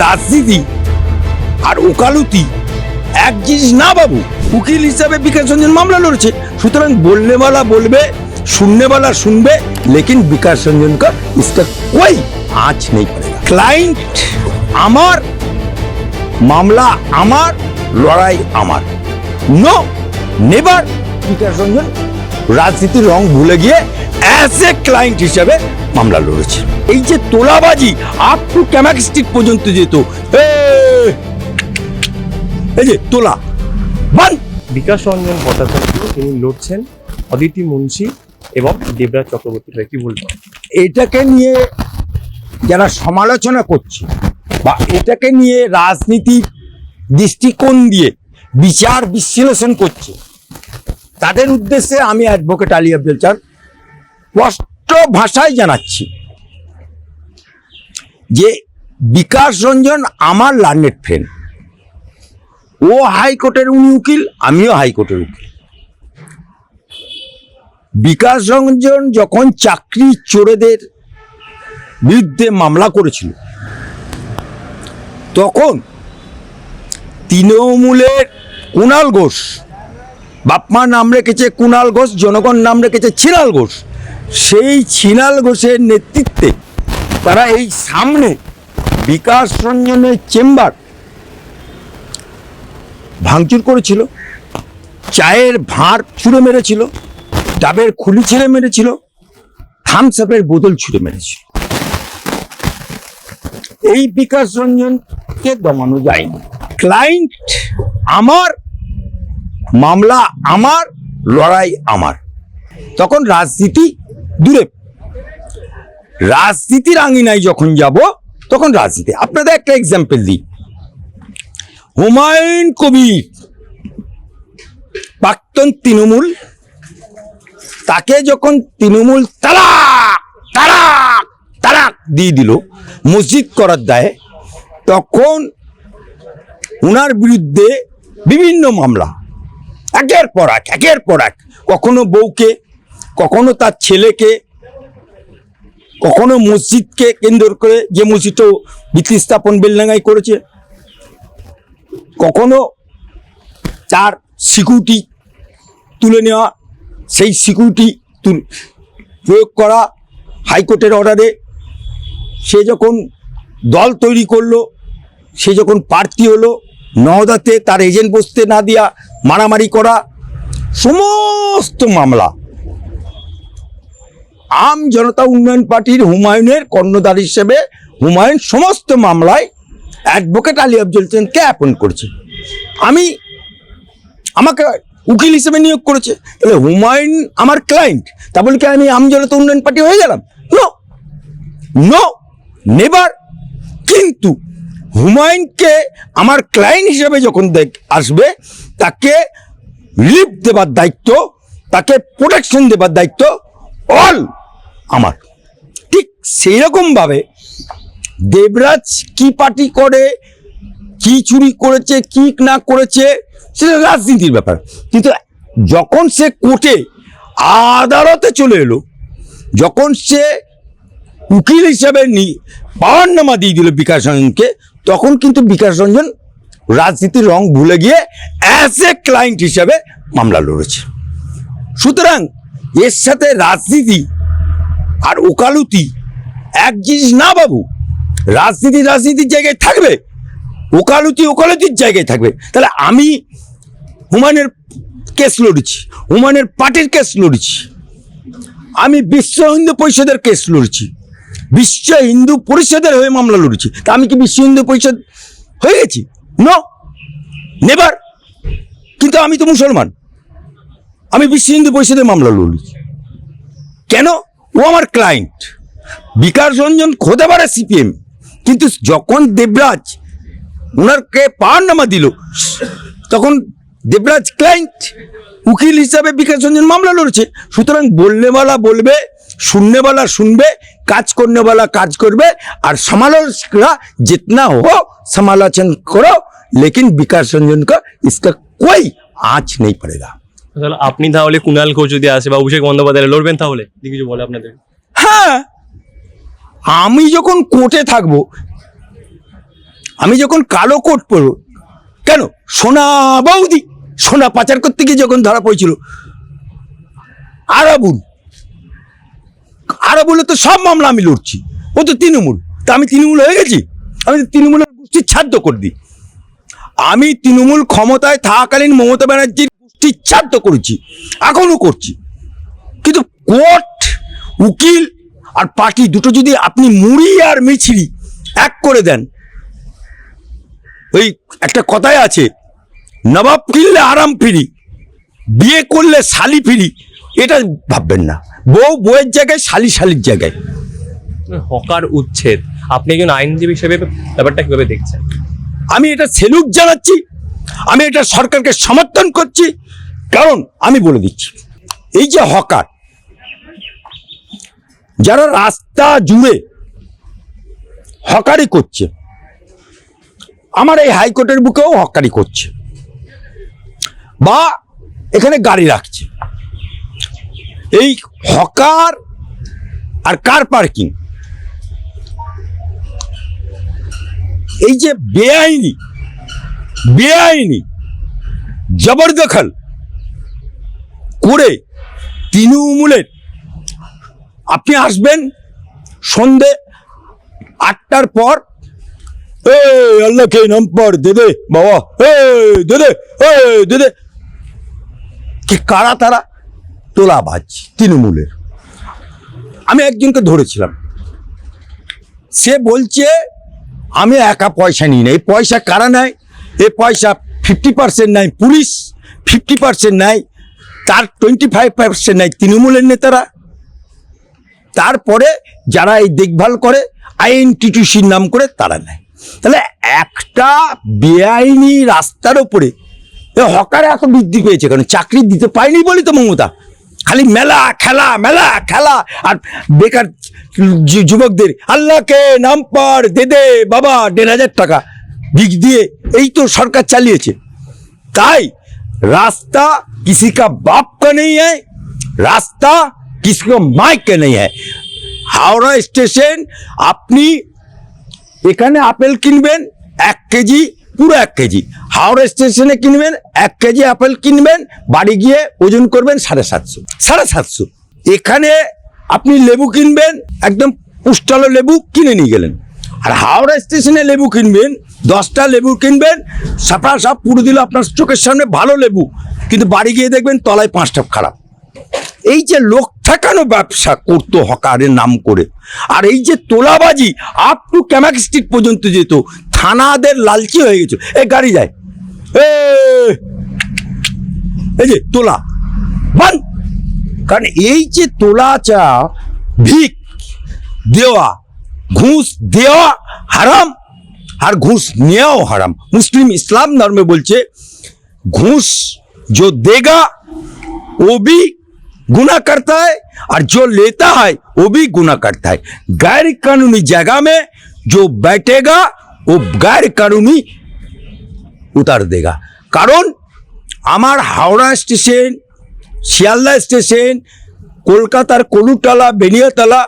রাজনীতি আর ওকালতি এক জিনিস না বাবু। উকিল হিসাবে বিকাশ রঞ্জন মামলা লড়ছে, সুতরাং बोलने वाला बोलবে, सुनने वाला सुनবে, लेकिन विकास रंजन का इसका कोई आँच नहीं पड़ेगा। क्लाइंट আমার, মামলা আমার, লড়াই আমার। No never. বিকাশ রঞ্জন রাজনীতির রং ভুলে গিয়ে অ্যাজ এ ক্লায়েন্ট হিসাবে মামলা লড়েছে। এই যে তোলাবাজি আপ টু ক্যামাক স্ট্রিট পর্যন্ত যেত, এই যে তোলা বান। বিকাশ রঞ্জন ভট্টাচার্য তিনি লড়ছেন অদিতি মুন্সি এবং দেবরাজ চক্রবর্তীর হয়ে, কি বলবেন? এটাকে নিয়ে যারা সমালোচনা করছে বা এটাকে নিয়ে রাজনীতির দৃষ্টিকোণ দিয়ে বিচার বিশ্লেষণ করছে, তাদের উদ্দেশ্যে আমি অ্যাডভোকেট আলী আব্দুল চার স্পষ্ট ভাষায় জানাচ্ছি যে বিকাশ রঞ্জন আমার লার্নেড ফ্রেন্ড। ও হাইকোর্টের উনি উকিল, আমিও হাইকোর্টের উকিল। বিকাশ রঞ্জন যখন চাকরি চোরেদের বিরুদ্ধে মামলা করেছিল, তখন তৃণমূলের কুণাল ঘোষ, বাপমা নাম রেখেছে কুণাল ঘোষ, জনগণ নাম রেখেছে ছিনাল ঘোষ, সেই ছিনাল ঘোষের নেতৃত্বে তারা এই সামনে বিকাশ রঞ্জনের চেম্বার ভাঙচুর করেছিল, চায়ের ভাঁড় ছুঁড়ে মেরেছিল, ডাবের খুলি ছিঁড়ে মেরেছিল, থামস আপের বোতল ছুঁড়ে মেরেছিল। এই বিকাশ রঞ্জনকে দমানো যায়নি। ক্লায়েন্ট আমার, মামলা আমার, লড়াই আমার। তখন রাজনীতি দূরে, রাজনীতির আঙিনায় যখন যাব তখন রাজনীতি। আপনাদের একটা এক্সাম্পল দিই, হুমায়ুন কবির প্রাক্তন তৃণমূল, তাকে যখন তৃণমূল তালাক তালাক তালাক দিয়ে দিল মসজিদ করার দায়ে, তখন ওনার বিরুদ্ধে বিভিন্ন মামলা একের পর এক, কখনো বউকে, কখনো তার ছেলেকে, কখনো মসজিদকে কেন্দ্র করে, যে মসজিদটাও ভিত্তি স্থাপন বেলডাঙ্গায় করেছে, কখনো তার সিকিউরিটি তুলে নেওয়া, সেই সিকিউরিটি প্রয়োগ করা হাইকোর্টের অর্ডারে। সে যখন দল তৈরি করলো, সে যখন প্রার্থী হলো, নওদাতে তার এজেন্ট বসতে না দিয়া মারামারি করা, সমস্ত মামলা আম জনতা উন্নয়ন পার্টির হুমায়ুনের কর্ণধার হিসেবে হুমায়ুন সমস্ত মামলায় অ্যাডভোকেট আলী আফজল হোসেনকে অ্যাপয়েন্ট করেছে। আমাকে উকিল হিসেবে নিয়োগ করেছে, তাহলে হুমায়ুন আমার ক্লায়েন্ট, তা বলে কি আমি আম জনতা উন্নয়ন পার্টি হয়ে গেলাম? No no never. কিন্তু হুমায়ুনকে আমার ক্লায়েন্ট হিসেবে যখন আসবে, তাকে রিলিফ দেবার দায়িত্ব, তাকে প্রোটেকশন দেবার দায়িত্ব অল আমার। ঠিক সেই রকমভাবে দেবরাজ কি পার্টি করে, কি চুরি করেছে, কি না করেছে, সেটা রাজনীতির ব্যাপার। কিন্তু যখন সে কোর্টে আদালতে চলে এলো, যখন সে উকিল হিসাবে পাওয়ারনামা দিয়ে দিল বিকাশ রঞ্জনকে, তখন কিন্তু বিকাশ রঞ্জন রাজনীতির রং ভুলে গিয়ে অ্যাজ এ ক্লায়েন্ট হিসাবে মামলা লড়েছে। সুতরাং এর সাথে রাজনীতি আর ওকালতি এক জিনিস না বাবু। রাজনীতি রাজনীতির জায়গায় থাকবে, ওকালতি ওকালতির জায়গায় থাকবে। তাহলে আমি হুমায়ুনের কেস লড়েছি, হুমায়ুনের পার্টির কেস লড়েছি, আমি বিশ্ব হিন্দু পরিষদের কেস লড়েছি, বিশ্ব হিন্দু পরিষদের হয়ে মামলা লড়েছি। তা আমি কি বিশ্ব হিন্দু পরিষদ হয়ে গেছি? No never. কিন্তু আমি তো মুসলমান, আমি বিশ্ব হিন্দু পরিষদের মামলা লড়েছি। কেন? ও আমার ক্লায়েন্ট। বিকাশ রঞ্জন হতে পারে সিপিএম, কিন্তু যখন দেবরাজ ওনারকে পাওয়ারনামা দিল, তখন দেবরাজ ক্লায়েন্ট, উকিল হিসাবে বিকাশ রঞ্জন মামলা লড়েছে। সুতরাং बोलने वाला बोलবে, सुनने वाला सुनবে, কাজ करने वाला কাজ করবে। আর সমালোচকরা जितना हो समालोचन करो, लेकिन विकास रंजन का इसका कोई आँच नहीं पड़ेगा। তাহলে আপনি তাহলে কুণাল ঘোষ যদি আসে বা অভিষেক বন্দ্যোপাধ্যায় লড়বেন, তাহলে কিছু বলে আপনাদের? হ্যাঁ, আমি যখন কোর্টে থাকবো, আমি যখন কালো কোট পরব, কেন সোনা বৌদি সোনা পাচার করতে গিয়ে যখন ধরা পড়েছিল আরাবুলে তো সব মামলা আমি লড়ছি, ও তো তৃণমূল, তা আমি তৃণমূল হয়ে গেছি? আমি তো তৃণমূলের গোষ্ঠীর ছাদ্য করে দিই। আমি তৃণমূল ক্ষমতায় থাকাকালীন মমতা ব্যানার্জির গোষ্ঠীর ছাদ্য করেছি, এখনো করছি। কিন্তু কোর্ট, উকিল আর পার্টি দুটো যদি আপনি মুড়ি আর মিছিলি এক করে দেন, ওই একটা কথাই আছে, নবাব কিনলে আরাম ফিরি, বিয়ে করলে শালি ফিরি, এটা ভাববেন না। বউয়ের জায়গায়, শালির জায়গায়। হকার উচ্ছেদ, আপনি একজন আইনজীবী হিসেবে ব্যাপারটা কিভাবে দেখছেন? আমি এটা সেলুট জানাচ্ছি, আমি এটা সরকারকে সমর্থন করছি। কারণ আমি বলে দিচ্ছি, এই যে হকার, যারা রাস্তা জুড়ে হকারি করছে, আমার এই হাইকোর্টের বুকেও হকারি করছে, বা এখানে গাড়ি রাখছে, এই হকার আর কার পার্কিং, এই যে বেআইনি জবরদখল করে তৃণমূলের, আপনি আসবেন সন্ধে 8টার পর, আল্লাহকে নাম পর দেদে বাবা, দেদে কি কারা তারা? তোলাবাজ তৃণমূলের। আমি একজনকে ধরেছিলাম, সে বলছে আমি একা পয়সা নিই না। এই পয়সা কারা নেয়? এই পয়সা 50% নেয় পুলিশ, 50% নেয়, তার 25% নেয় তৃণমূলের নেতারা, তারপরে যারা এই দেখভাল করে আইএনটিটিউসির নাম করে তারা নেয়। তাহলে একটা বেআইনি রাস্তার ওপরে হকারে এত বৃদ্ধি পেয়েছে কেন? চাকরি দিতে পারেনি বলি তো মমতা, খালি মেলা খেলা আর বেকার যুবকদের আল্লাহকে নাম পর দে বাবা 1,500 টাকা ভিক দিয়ে এই তো সরকার চালিয়েছে। তাই রাস্তা किसी का बाप का नहीं है, রাস্তা किसी को माइक का नहीं है। হাওড়া স্টেশন, আপনি এখানে আপেল কিনবেন 1 কেজি, পুরো 1 কেজি, হাওড়া স্টেশনে কিনবেন 1 কেজি আপেল কিনবেন, বাড়ি গিয়ে ওজন করবেন 750। এখানে আপনি লেবু কিনবেন, একদম পুষ্টালো লেবু কিনে নিয়ে গেলেন। আর হাওড়া স্টেশনে লেবু কিনবেন, 10টা লেবু কিনবেন, সাফা সাপ পুরো দিল আপনার চোখের সামনে ভালো লেবু, কিন্তু বাড়ি গিয়ে দেখবেন তলায় 5টা খারাপ। এই যে লোক ঠেকানো ব্যবসা করতো হকারের নাম করে, আর এই যে তোলাবাজি আপ টু ক্যামাক স্ট্রিট পর্যন্ত যেত, থানাদের লালচি হয়ে গেছে। এই গাড়ি যায়, এই যে তোলা বান, কারণ এই যে তোলা চা, ভিক দেওয়া, ঘুষ দেওয়া হারাম, আর ঘুষ নেওয়াও হারাম। মুসলিম ইসলাম धर्म में बोलছে घूस जो देगा वो भी गुनाह करता है और जो लेता है वो भी गुनाह करता है। गैर कानूनी जगह में जो बैठेगा वो गैर कानूनी उतार देगा। कारण আমার হাওড়া স্টেশন, শিয়ালদা স্টেশন, কলকাতার কলুতলা, বেনিয়াতলা,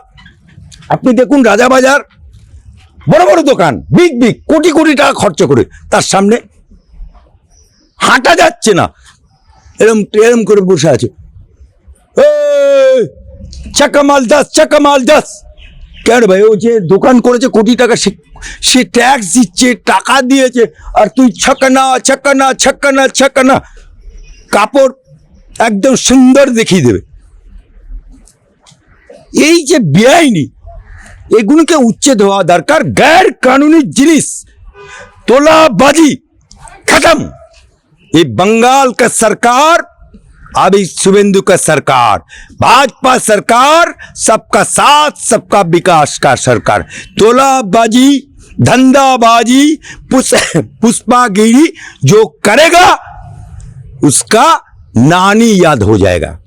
আপনি দেখুন রাজাবাজার, বড় বড় দোকান, বিগ কোটি কোটি টাকা খরচ করে, তার সামনে হাঁটা যাচ্ছে না, এরম করে বসে আছে, চাকামাল দাস। কেন ভাই? ও যে দোকান করেছে কোটি টাকা, সে ট্যাক্স দিচ্ছে, টাকা দিয়েছে, আর তুই ছকানা, কাপড় একদম সুন্দর দেখিয়ে দেবে। এই যে বেআইনি, এগুলোকে উচ্ছেদ হওয়া দরকার। गैर कानूनी जिनिस तोलाबाजी खत्म। ये बंगाल का सरकार, अभी शुभेंदु का सरकार, भाजपा सरकार, सबका साथ सबका विकास का सरकार। तोलाबाजी, धंधाबाजी, पुष्पागिरी जो करेगा उसका नानी याद हो जाएगा।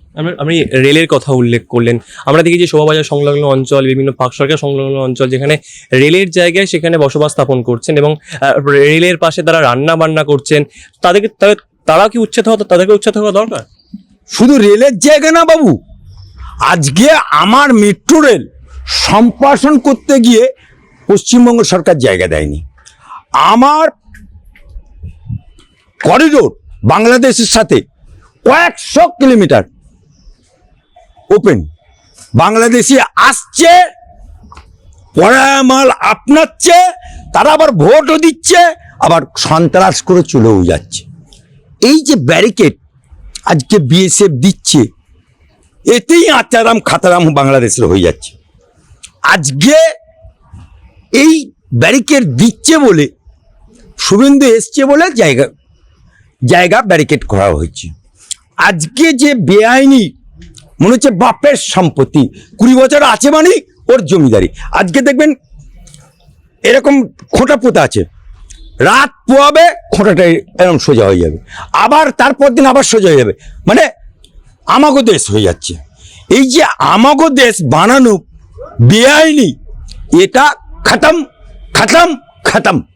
আপনি রেলের কথা উল্লেখ করলেন, আমরা দেখি যে শোভাবাজার সংলগ্ন অঞ্চল, বিভিন্ন পার্ক সরকার সংলগ্ন অঞ্চল, যেখানে রেলের জায়গায় সেখানে বসবাস স্থাপন করছেন এবং রেলের পাশে তারা রান্না বান্না করছেন, তারা কি তাদেরকে উচ্ছেদ হওয়া দরকার? শুধু রেলের জায়গা না বাবু, আজকে আমার মেট্রো রেল সম্প্রসারণ করতে গিয়ে পশ্চিমবঙ্গ সরকার জায়গা দেয়নি। আমার করিডোর বাংলাদেশের সাথে কয়েকশো কিলোমিটার ওপেন, বাংলাদেশি আসছে, পড়ায় মাল আপনাচ্ছে, তারা আবার ভোটও দিচ্ছে, আবার সন্ত্রাস করে চলেও যাচ্ছে। এই যে ব্যারিকেড আজকে বিএসএফ দিচ্ছে, এতেই আচারাম খাতারাম বাংলাদেশের হয়ে যাচ্ছে। আজকে এই ব্যারিকেড দিচ্ছে বলে, শুভেন্দু এসছে বলে জায়গা ব্যারিকেড করা হয়েছে। আজকে যে বেআইনি মনে হচ্ছে বাপের সম্পত্তি, 20 বছর আছে মানে ওর জমিদারি। আজকে দেখবেন এরকম খোঁটা পোতা আছে, রাত পোয়াবে খোঁটাটা এরকম সোজা হয়ে যাবে, আবার তারপর দিন আবার সোজা হয়ে যাবে, মানে আমাগো দেশ হয়ে যাচ্ছে। এই যে আমাগো দেশ বানানো বেআইনি, এটা খতম খতম খতম।